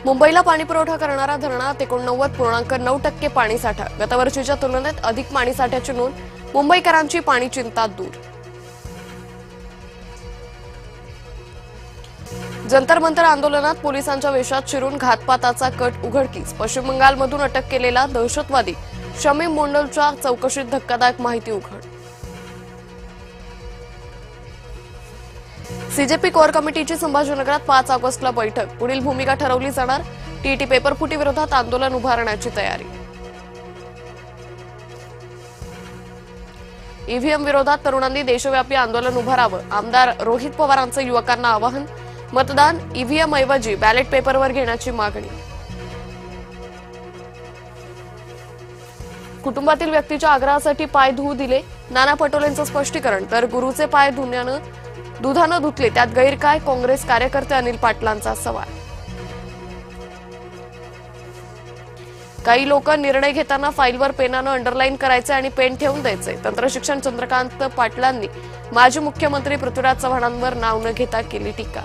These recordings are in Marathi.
मुंबईला पाणीपुरवठा करणारा धरणात 89.9% पाणीसाठा, गतवर्षीच्या तुलनेत अधिक पाणीसाठ्याची नोंद, मुंबईकरांची पाणी चिंता दूर. जंतर मंतर आंदोलनात पोलिसांच्या वेशात शिरून घातपाताचा कट उघडकीस, पश्चिम बंगालमधून अटक केलेला दहशतवादी शमीम मोंडलच्या चौकशीत धक्कादायक माहिती उघड. सीजेपी कोर कमिटीची संभाजीनगरात 5 ऑगस्टला बैठक, पुढील भूमिका ठरवली जाणार. टीईटी पेपरफुटी विरोधात आंदोलन उभारण्याची तयारी. ईव्हीएम विरोधात तरुणांनी देशव्यापी आंदोलन उभारावं, आमदार रोहित पवारांचं युवकांना आवाहन. मतदान ईव्हीएम ऐवजी बॅलेट पेपरवर घेण्याची मागणी. कुटुंबातील व्यक्तीच्या आग्रहासाठी पाय धुवू दिले, नाना पटोलेंचं स्पष्टीकरण. तर गुरुचे पाय दुधानं धुतले, त्यात गैर काय? काँग्रेस कार्यकर्ते अनिल पाटलांचा सवाल. काही लोक निर्णय घेताना फाईलवर पेनानं अंडरलाईन करायचे आणि पेन ठेवून द्यायचे. तंत्रशिक्षण चंद्रकांत पाटलांनी माजी मुख्यमंत्री पृथ्वीराज चव्हाणांवर नाव न घेता केली टीका.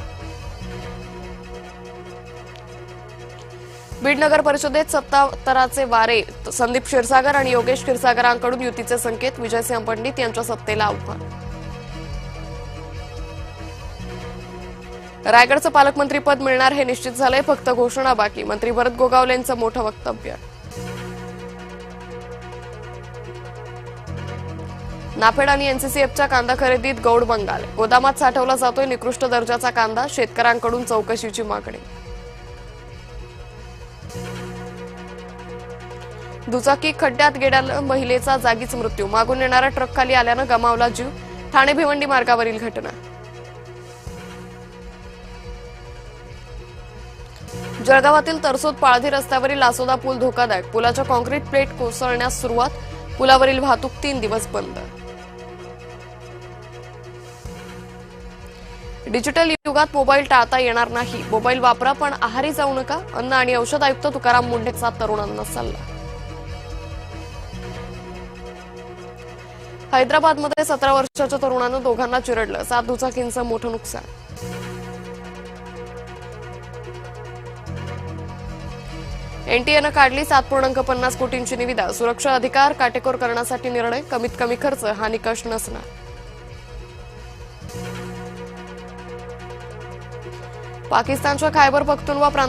बीड नगर परिषदेत सत्तांतराचे वारे, संदीप क्षीरसागर आणि योगेश क्षीरसागरांकडून युतीचे संकेत, विजयसिंह पंडित यांच्या सत्तेला आव्हान. रायगडचं पालकमंत्रीपद मिळणार हे निश्चित झालंय, फक्त घोषणा बाकी. मंत्री भरत गोगावलेंचं मोठं वक्तव्य. नाफेड आणि एनसीसीएफच्या कांदा खरेदीत गौड बंगाल, गोदामात साठवला जातोय निकृष्ट दर्जाचा कांदा, शेतकऱ्यांकडून चौकशीची मागणी. दुचाकी खड्ड्यात गेल्यानं महिलेचा जागीच मृत्यू, मागून येणाऱ्या ट्रकखाली आल्यानं गमावला जीव. ठाणे भिवंडी मार्गावरील घटना. जळगावातील तरसोद पाळधी रस्त्यावरील लासोदा पूल धोकादायक, पुलाच्या कॉन्क्रीट प्लेट कोसळण्यास सुरुवात, पुलावरील वाहतूक 3 दिवस बंद. डिजिटल युगात मोबाईल टाळता येणार नाही, मोबाईल वापरा पण आहारी जाऊ नका, अन्न आणि औषध आयुक्त तुकाराम मुंढेचा तरुणांना सल्ला. हैदराबादमध्ये 17 वर्षाच्या तरुणानं दोघांना चिरडलं, 7 दुचाकींचं मोठं नुकसान. एनटीएनं काढली 7.50 कोटींची निविदा, सुरक्षा अधिकार काटेकोर करण्यासाठी निर्णय, कमीत कमी खर्च हा निकष नसणार. पाकिस्तानच्या खैबर पख्तूनवा प्रांतात